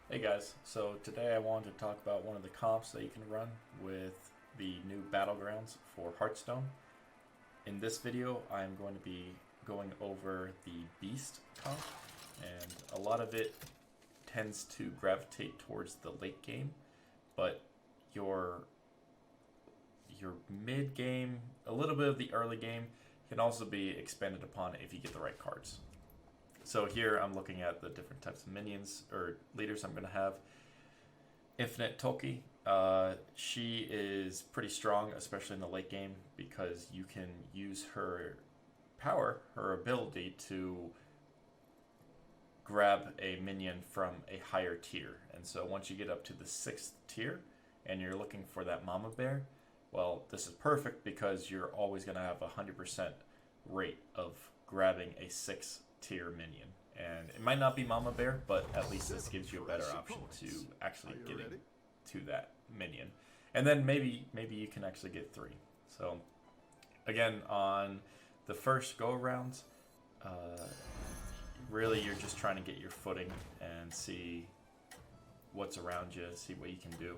Hey guys, so today I wanted to talk about one of the comps that you can run with the new Battlegrounds for Hearthstone. In this video, I'm going to be going over the Beast comp, and a lot of it tends to gravitate towards the late game, but your mid game, a little bit of the early game, can also be expanded upon if you get the right cards. So here I'm looking at the different types of minions or leaders I'm going to have. Infinite Toki, she is pretty strong, especially in the late game, because you can use her power, her ability to grab a minion from a higher tier. And so once you get up to the 6th tier and you're looking for that mama bear, well, this is perfect because you're always going to have a 100% rate of grabbing a 6th tier minion. And it might not be Mama Bear, but at least this gives you a better option to actually getting to that minion. And then maybe you can actually get 3. So again, on the first go around, really you're just trying to get your footing and see what's around you, see what you can do.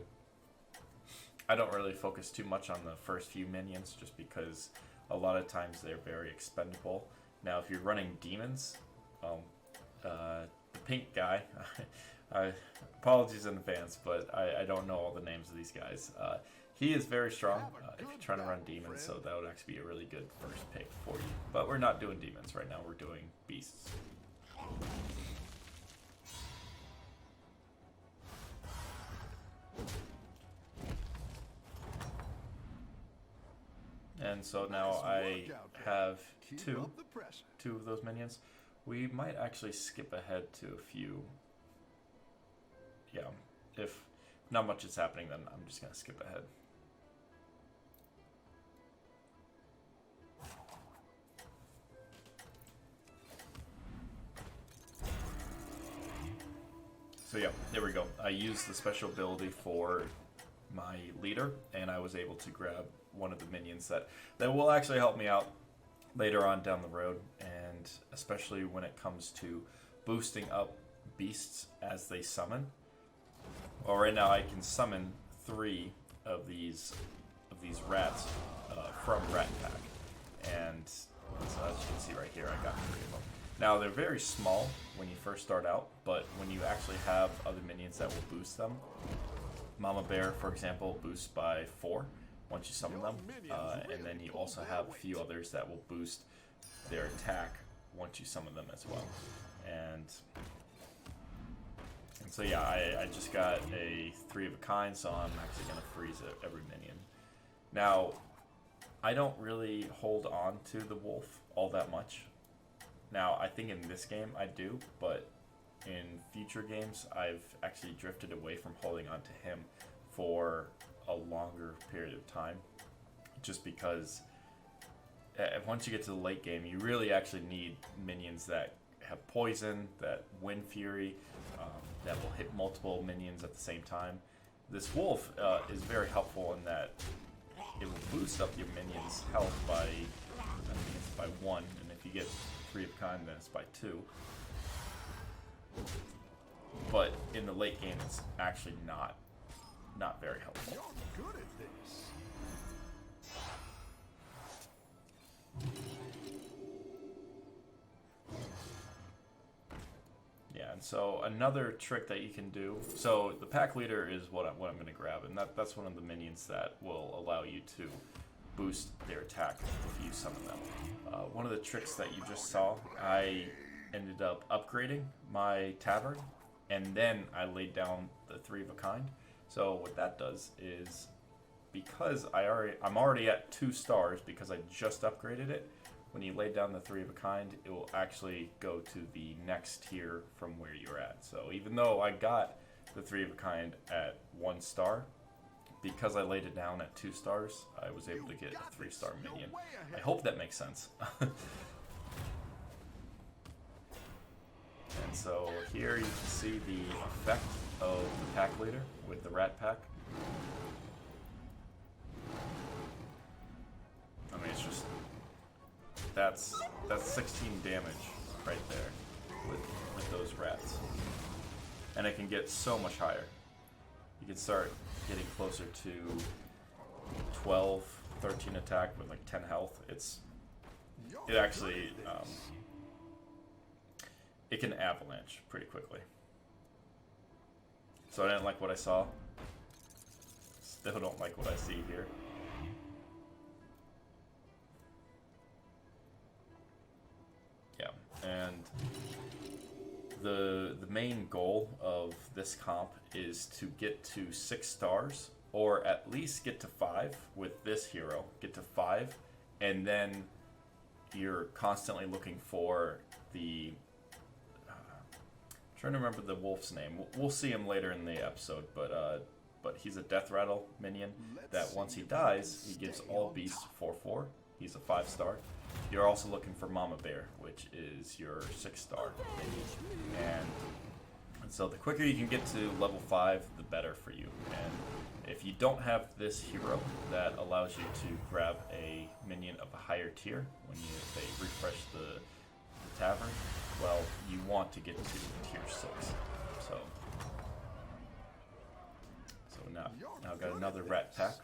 I don't really focus too much on the first few minions just because a lot of times they're very expendable. Now, if you're running demons, the pink guy, apologies in advance, but I don't know all the names of these guys. He is very strong if you're trying to run demons, so that would actually be a really good first pick for you. But we're not doing demons right now, we're doing beasts. And so now I have two of those minions. We might actually skip ahead to a few. Yeah, if not much is happening, then I'm just going to skip ahead. So yeah, there we go. I used the special ability for my leader, and I was able to grab one of the minions that will actually help me out later on down the road, and especially when it comes to boosting up beasts as they summon. Well, right now I can summon 3 of these rats from Rat Pack, and so as you can see right here, I got 3 of them. Now they're very small when you first start out, but when you actually have other minions that will boost them, Mama Bear, for example, boosts by 4 once you summon them, and then you also have a few others that will boost their attack once you summon them as well. And so yeah, I just got a 3 of a kind, so I'm actually going to freeze every minion. Now, I don't really hold on to the wolf all that much. Now, I think in this game I do, but in future games, I've actually drifted away from holding on to him for a longer period of time, just because once you get to the late game, you really actually need minions that have poison, that wind fury, that will hit multiple minions at the same time. This wolf is very helpful in that it will boost up your minions' health by, I think it's by 1, and if you get 3 of kind, then it's by 2. But in the late game, it's actually not very helpful. You're good at this. Yeah, and so another trick that you can do. So the pack leader is what I'm going to grab, and that's one of the minions that will allow you to boost their attack if you summon them. One of the tricks that you just saw, I ended up upgrading my tavern, and then I laid down the 3 of a kind. So what that does is, because I'm already at 2 stars because I just upgraded it, when you lay down the 3 of a kind, it will actually go to the next tier from where you're at. So even though I got the 3 of a kind at 1 star, because I laid it down at 2 stars, I was able to get a 3-star minion. I hope that makes sense. And so here you can see the effect of the pack leader with the rat pack. I mean, it's just that's 16 damage right there with those rats. and it can get so much higher. You can start getting closer to 12, 13 attack with like 10 health. It actually it can avalanche pretty quickly. So I didn't like what I saw. Still don't like what I see here. Yeah, and the main goal of this comp is to get to 6 stars, or at least get to 5 with this hero. Get to 5, and then you're constantly looking for the... I'm trying to remember the wolf's name. We'll see him later in the episode, but he's a death rattle minion that once he dies, he gives all beasts 4/4. He's a 5-star. You're also looking for Mama Bear, which is your 6-star minion. And so the quicker you can get to level 5, the better for you. And if you don't have this hero that allows you to grab a minion of a higher tier when they refresh the tavern, well, you want to get to tier 6. So now I've got another rat pack.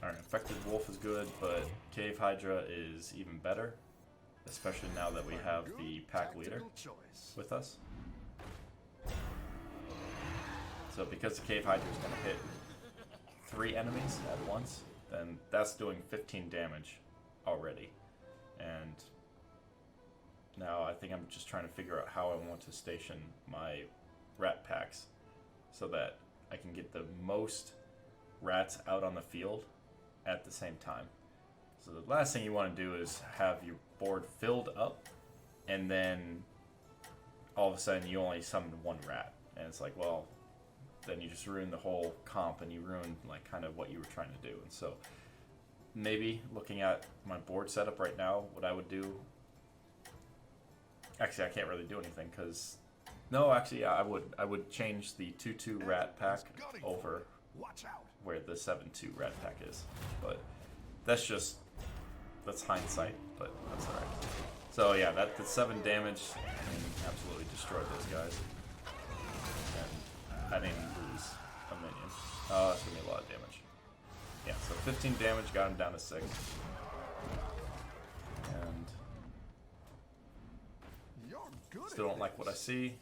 Alright, Infected Wolf is good, but Cave Hydra is even better, especially now that we have the pack leader with us. So because the Cave Hydra is going to hit 3 enemies at once, then that's doing 15 damage already. And now I think I'm just trying to figure out how I want to station my rat packs so that I can get the most rats out on the field at the same time. So the last thing you want to do is have your board filled up and then all of a sudden you only summon 1 rat. And it's like, well, then you just ruin the whole comp and you ruin like kind of what you were trying to do. And so maybe looking at my board setup right now, what I would do... Actually, I can't really do anything because... No, actually, yeah, I would change the 2/2 rat pack over where the 7/2 rat pack is. But that's hindsight, but that's alright. So yeah, that's 7 damage and absolutely destroyed those guys. And I didn't lose a minion. Oh, that's gonna be a lot of damage. Yeah, so 15 damage, got him down to 6. And still don't like what I see.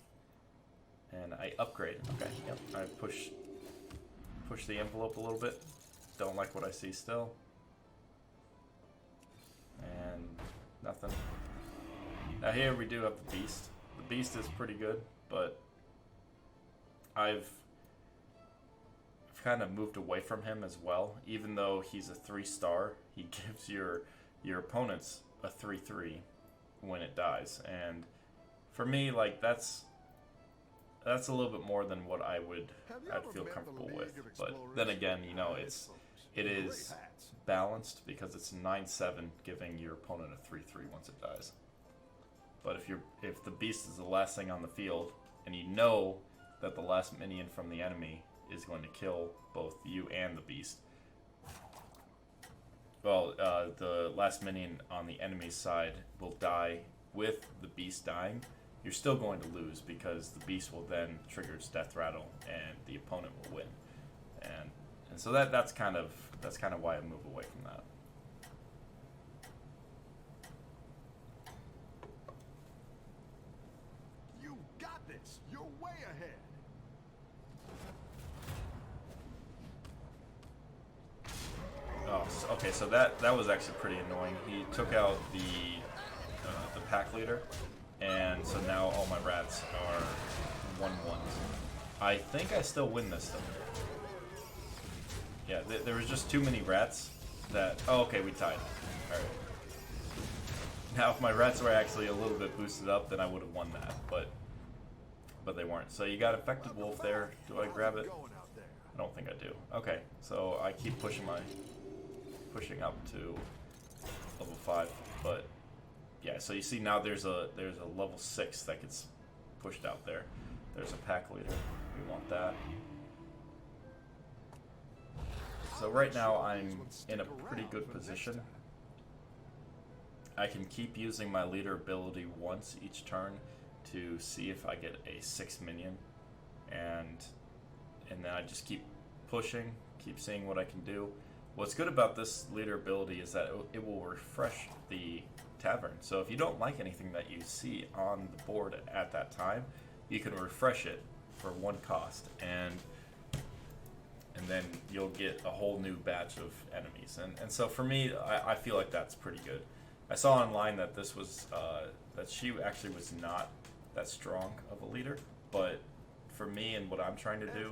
And I upgrade. Okay, yep. I push the envelope a little bit. Don't like what I see still. And nothing. Now here we do have the beast. The beast is pretty good, but I've kind of moved away from him as well. Even though he's a 3-star, he gives your opponents a 3/3 when it dies. And for me, like that's a little bit more than what I'd feel comfortable with. But then again, you know, it is balanced because it's 9/7, giving your opponent a 3/3 once it dies. But if the beast is the last thing on the field, and you know that the last minion from the enemy is going to kill both you and the beast, well, the last minion on the enemy's side will die with the beast dying. You're still going to lose because the beast will then trigger its death rattle and the opponent will win. And so that's kind of why I move away from that. You got this. You're way ahead. Oh, okay. So that was actually pretty annoying. He took out the pack leader. And so now all my rats are 1/1s. I think I still win this though. Yeah, there was just too many rats that... Oh, okay, we tied. Alright. Now, if my rats were actually a little bit boosted up, then I would have won that. But they weren't. So you got Infected Wolf there. Do I grab it? I don't think I do. Okay, so I keep pushing up to level 5, but... Yeah, so you see now there's a level 6 that gets pushed out there. There's a pack leader. We want that. So right now I'm in a pretty good position. I can keep using my leader ability once each turn to see if I get a 6 minion, and then I just keep pushing, keep seeing what I can do. What's good about this leader ability is that it will refresh the tavern. So if you don't like anything that you see on the board at that time, you can refresh it for 1 cost, and then you'll get a whole new batch of enemies. And so for me, I feel like that's pretty good. I saw online that this was that she actually was not that strong of a leader, but for me and what I'm trying to do,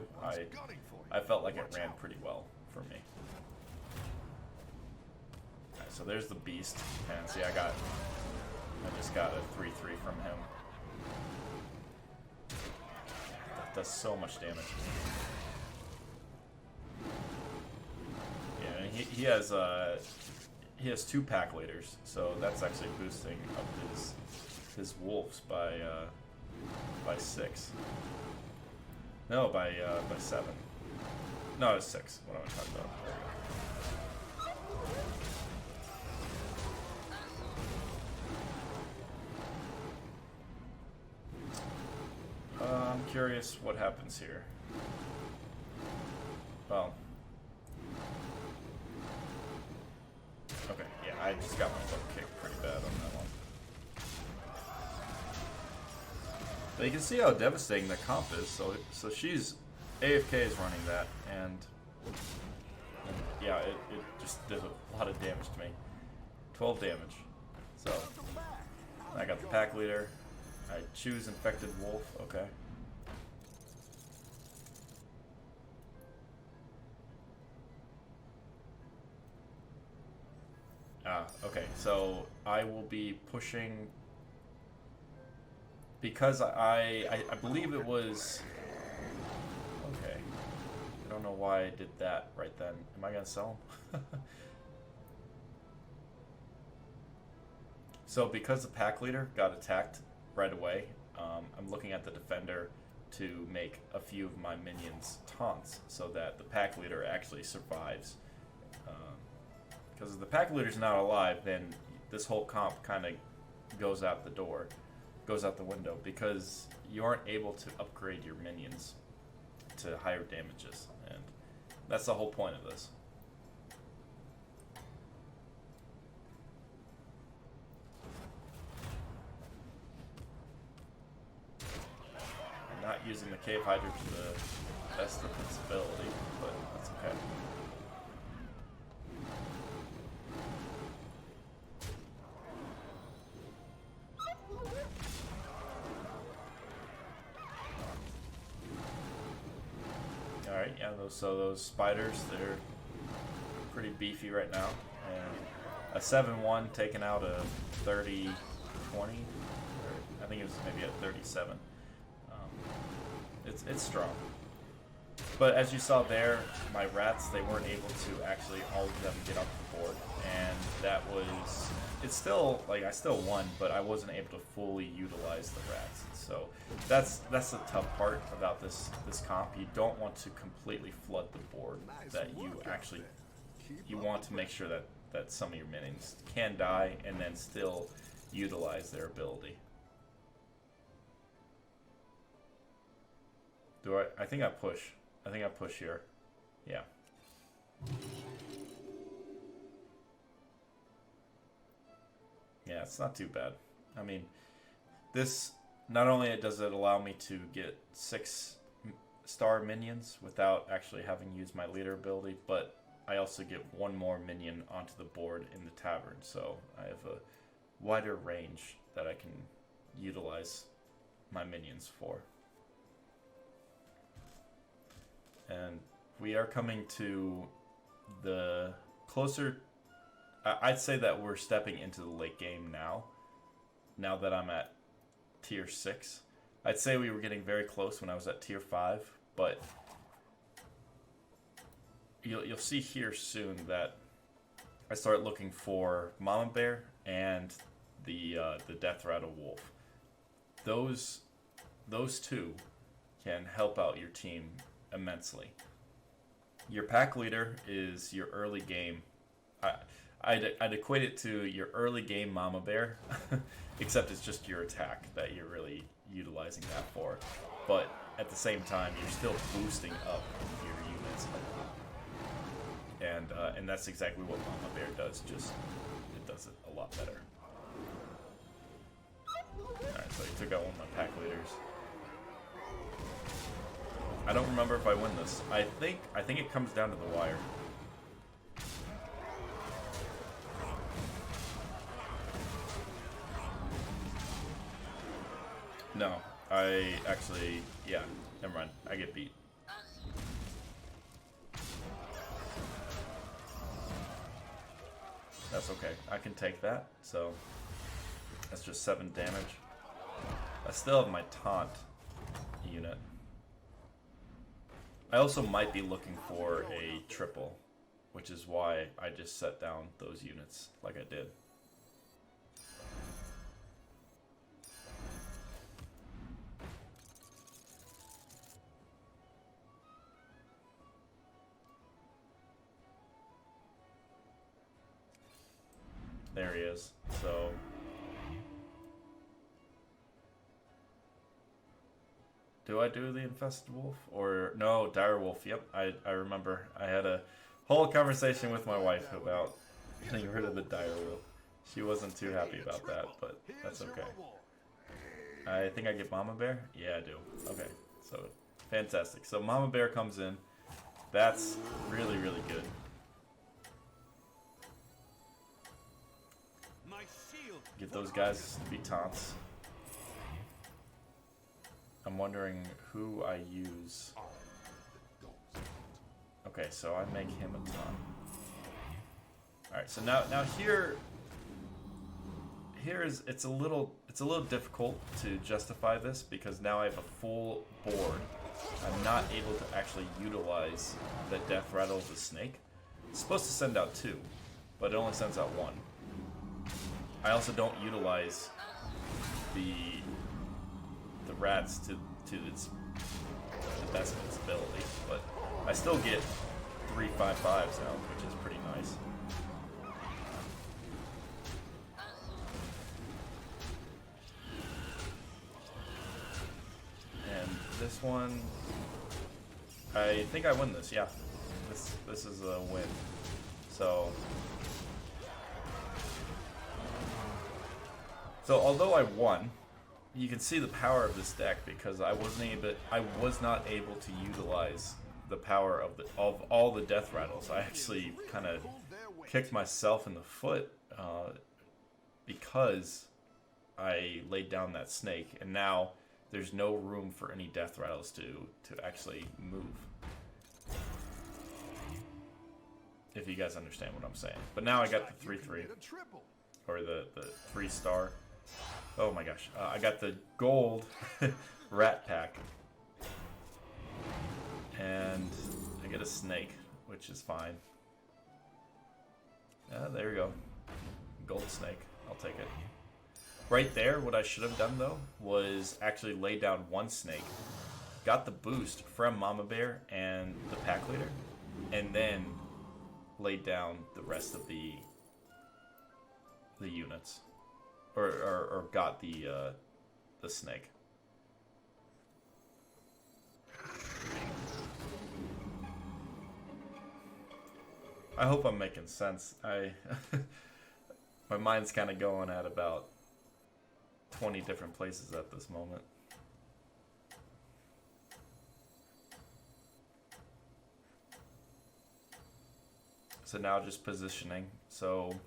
I felt like it ran pretty well for me. Alright, so there's the beast, and see, I just got a 3/3 from him. That does so much damage. Yeah, and he has 2 pack leaders, so that's actually boosting up his wolves by 6. No, by 7. No, it's 6. What am I talking about? There we go. I'm curious what happens here. Well. Okay, yeah, I just got my butt kicked pretty bad on that one. But you can see how devastating the comp is. So she's AFK is running that, and yeah, it just did a lot of damage to me. 12 damage. So I got the pack leader. I choose infected wolf. Okay. Okay, so I will be pushing, because I believe it was, okay, I don't know why I did that right then. Am I gonna sell him? So because the pack leader got attacked right away, I'm looking at the defender to make a few of my minions taunts so that the pack leader actually survives. Because if the pack leader's not alive, then this whole comp kind of goes out the door, goes out the window, because you aren't able to upgrade your minions to higher damages, and that's the whole point of this. I'm not using the Cave Hydra to the best of its ability, but that's okay. Alright, yeah, those spiders, they're pretty beefy right now. And a 7-1 taking out a 30-20, or I think it was maybe a 37. It's strong. But as you saw there, my rats, they weren't able to actually, all of them, get off the board. And that was, it's still, like, I still won, but I wasn't able to fully utilize the rats. So that's the tough part about this comp. You don't want to completely flood the board. That you actually, you want to make sure that some of your minions can die and then still utilize their ability. I think I push. I think I push here. Yeah. Yeah, it's not too bad. I mean, this, not only does it allow me to get 6-star minions without actually having used my leader ability, but I also get 1 more minion onto the board in the tavern. So I have a wider range that I can utilize my minions for. And we are coming to the closer, I'd say that we're stepping into the late game now that I'm at tier 6. I'd say we were getting very close when I was at tier 5, but you'll see here soon that I start looking for Mama Bear and the Death Rattle Wolf. Those 2 can help out your team immensely. Your pack leader is your early game. I'd equate it to your early game Mama Bear, except it's just your attack that you're really utilizing that for. But at the same time, you're still boosting up your units, and that's exactly what Mama Bear does. Just it does it a lot better. All right, so he took out one of my pack leaders. I don't remember if I win this. I think it comes down to the wire. No, I actually, yeah, never mind. I get beat. That's okay. I can take that. So that's just 7 damage. I still have my taunt unit. I also might be looking for a triple, which is why I just set down those units like I did. There he is. So do I do the infested wolf or no, dire wolf? Yep, I remember. I had a whole conversation with my wife about getting rid of the dire wolf. She wasn't too happy about that, but that's okay. I think I get Mama Bear? Yeah, I do. Okay, so fantastic. So Mama Bear comes in. That's really, really good. Get those guys to be taunts. I'm wondering who I use. Okay, so I make him a taunt. Alright, so now here's it's a little difficult to justify this because now I have a full board. I'm not able to actually utilize the death rattle of the snake. It's supposed to send out 2, but it only sends out 1. I also don't utilize the rats to its the best of its ability, but I still get 3 5/5s out, which is pretty nice. And this one, I think I win this. Yeah, this is a win. So although I won, you can see the power of this deck because I was not able to utilize the power of all the death rattles. I actually kind of kicked myself in the foot because I laid down that snake, and now there's no room for any death rattles to actually move. If you guys understand what I'm saying. But now I got the 3/3 or the 3-star. Oh my gosh, I got the gold rat pack. And I get a snake, which is fine. There we go. Gold snake, I'll take it. Right there, what I should have done though, was actually lay down 1 snake. Got the boost from Mama Bear and the pack leader. And then laid down the rest of the units. Or got the snake. I hope I'm making sense. My mind's kind of going at about 20 different places at this moment. So now just positioning. So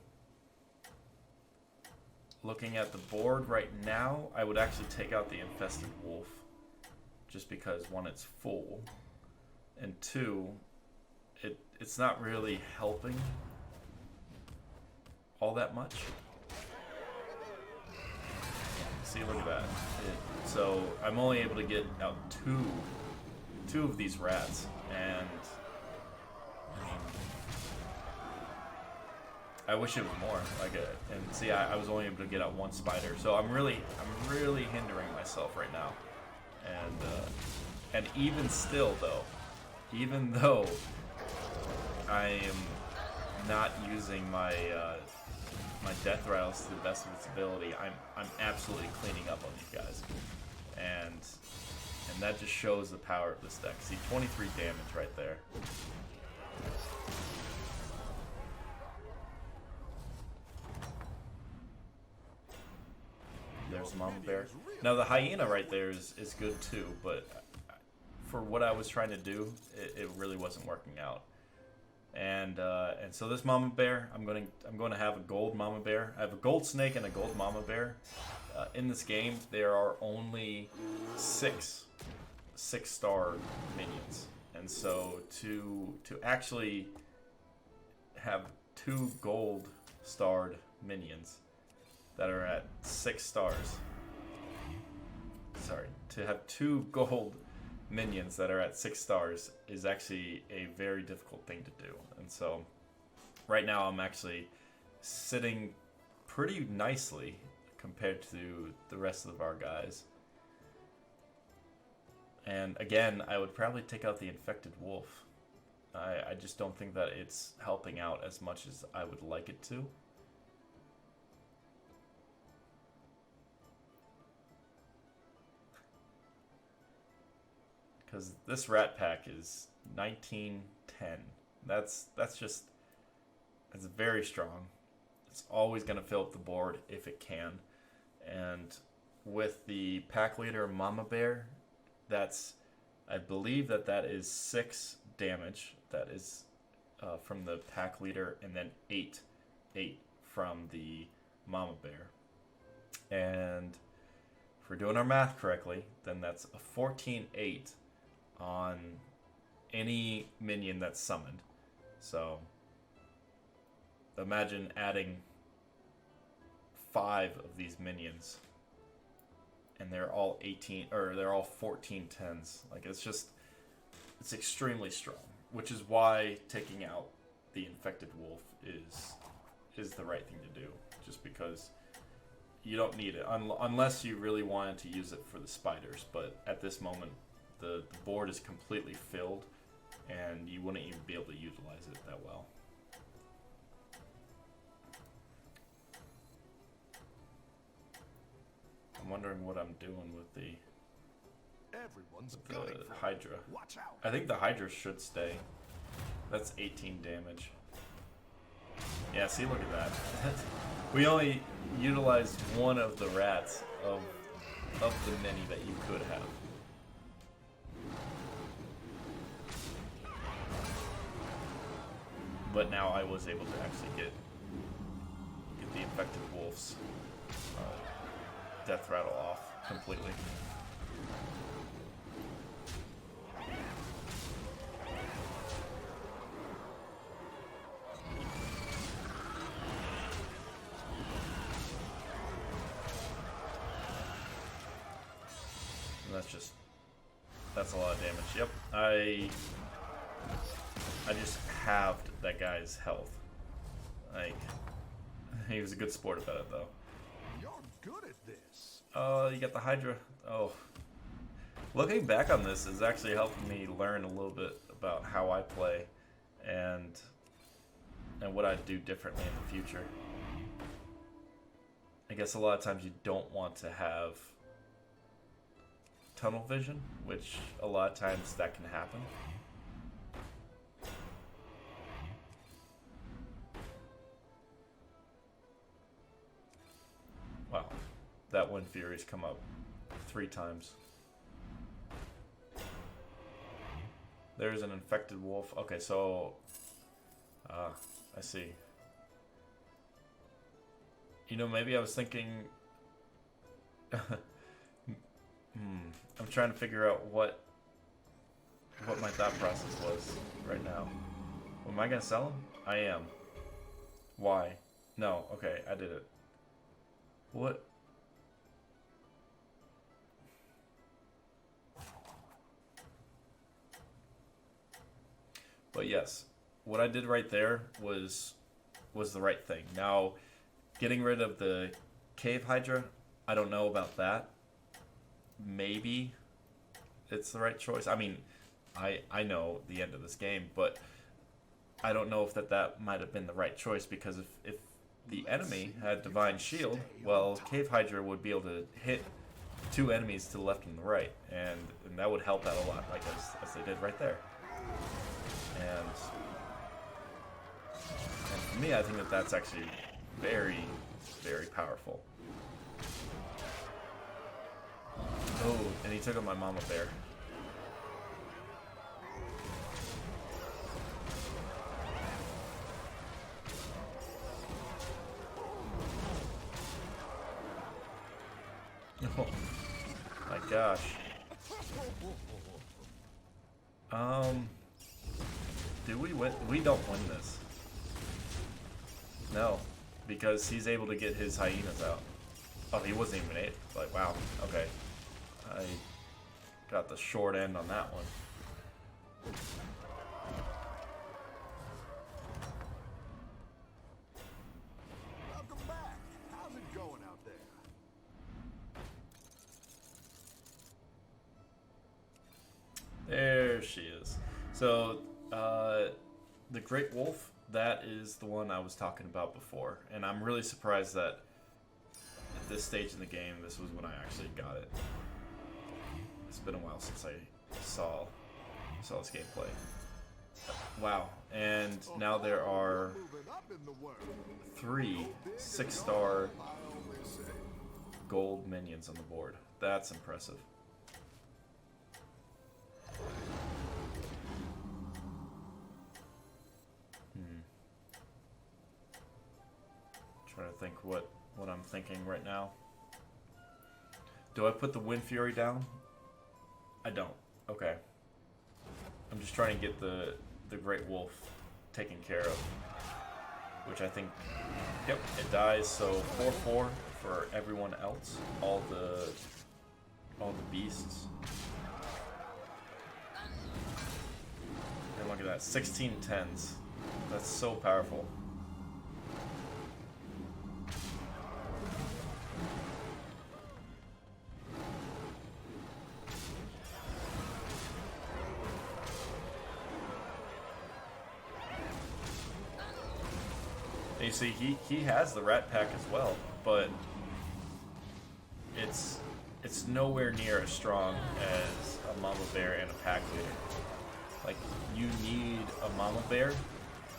looking at the board right now, I would actually take out the infested wolf. Just because 1, it's full. And 2, it's not really helping all that much. See, look at that. So I'm only able to get out two of these rats, and I wish it was more. And see, I was only able to get out 1 spider, so I'm really hindering myself right now. And even still though, even though I am not using my my death rattles to the best of its ability, I'm absolutely cleaning up on these guys, and that just shows the power of this deck. See, 23 damage right there. There's Mama Bear. Now the hyena right there is good too, but for what I was trying to do, it really wasn't working out. And so this Mama Bear, I'm going to have a gold Mama Bear. I have a gold snake and a gold Mama Bear. In this game, there are only six-star minions, and so to actually have 2 gold starred minions that are at 6 stars. Sorry, to have 2 gold minions that are at 6 stars is actually a very difficult thing to do. And so right now I'm actually sitting pretty nicely compared to the rest of our guys. And again, I would probably take out the infected wolf. I just don't think that it's helping out as much as I would like it to. Because this rat pack is 1910. That's very strong. It's always going to fill up the board if it can. And with the pack leader Mama Bear, I believe that is 6 damage. That is from the pack leader, and then 8 from the Mama Bear. And if we're doing our math correctly, then that's a 14-8 on any minion that's summoned. So imagine adding 5 of these minions, and they're all 14-10s. Like, it's extremely strong, which is why taking out the infected wolf is the right thing to do, just because you don't need it unless you really wanted to use it for the spiders. But at this moment, the board is completely filled, and you wouldn't even be able to utilize it that well. I'm wondering what I'm doing with the Hydra. Watch out. I think the Hydra should stay. That's 18 damage. Yeah, see, look at that. We only utilized one of the rats of the many that you could have. But now I was able to actually get the infected wolf's death rattle off completely. And that's a lot of damage. Yep, I just halved that guy's health. Like, he was a good sport about it, though. You're good at this. You got the Hydra. Oh. Looking back on this is actually helping me learn a little bit about how I play and what I'd do differently in the future. I guess a lot of times you don't want to have tunnel vision, which a lot of times that can happen. Wow, that Wind Fury's come up 3 times. There's an infected wolf. Okay, so I see. You know, maybe I was thinking. I'm trying to figure out what my thought process was right now. Am I gonna sell him? I am. Why? No. Okay, I did it. What? But yes, what I did right there was the right thing. Now, getting rid of the Cave Hydra, I don't know about that. Maybe it's the right choice. I mean, I know the end of this game, but I don't know if that might have been the right choice, because if the enemy had Divine Shield, well, Cave Hydra would be able to hit 2 enemies to the left and the right, and that would help out a lot, like as they did right there. And for me, I think that's actually very, very powerful. Oh, and he took out my mama bear. Oh my gosh. Do we win? We don't win this. No, because he's able to get his hyenas out. Oh, he wasn't even able. Like, wow. Okay. I got the short end on that one. Welcome back. How's it going out there? There she is. So, the Great Wolf, that is the one I was talking about before. And I'm really surprised that at this stage in the game, this was when I actually got it. It's been a while since I saw this gameplay. Wow. And now there are 3 6-star gold minions on the board. That's impressive. Trying to think what I'm thinking right now. Do I put the Wind Fury down? I don't. Okay. I'm just trying to get the Great Wolf taken care of, which I think, yep, it dies. So 4/4 for everyone else. All the beasts. And look at that, 16 10s. That's so powerful. And you see, he has the Rat Pack as well, but it's nowhere near as strong as a Mama Bear and a Pack Leader. Like, you need a Mama Bear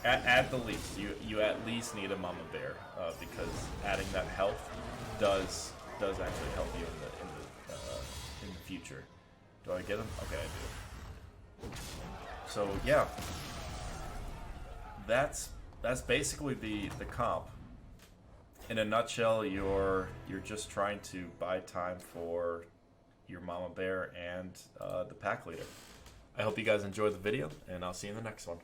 at the least. You at least need a Mama Bear, because adding that health does actually help you in the future. Do I get him? Okay, I do. So yeah, that's basically the comp. In a nutshell, you're just trying to buy time for your Mama Bear and the Pack Leader. I hope you guys enjoyed the video, and I'll see you in the next one.